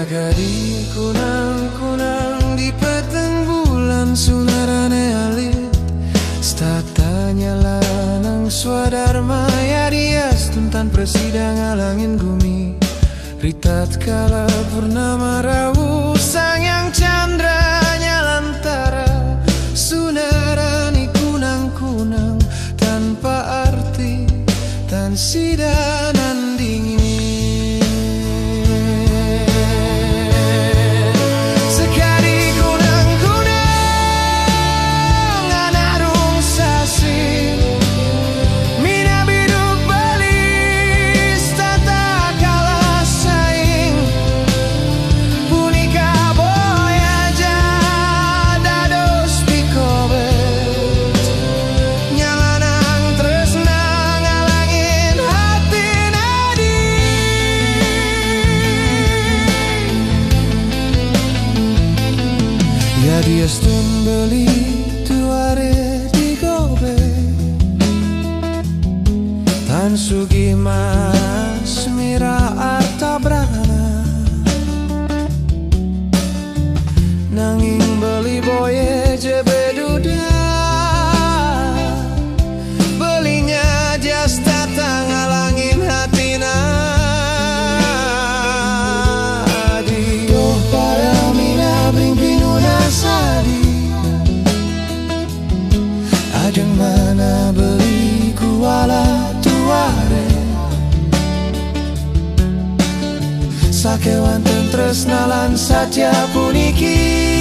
Sagadi kunang-kunang di peteng bulan sunarane alit statanya lanang swadharma ya dias tuntan presida ngalangin gumi ritat kala purnama rawu sangyang chandra nyalantara sunarani kunang-kunang tanpa arti tan sidanan dingin. Ya dia beli tuare di gobe tan sugi mas mira arta brana nanging beli boye jebe duda belinya jas tata ngalangin hatina di doh para mina bring ajeng mana beli kuala tuare sakewan tentresnalan saja puniki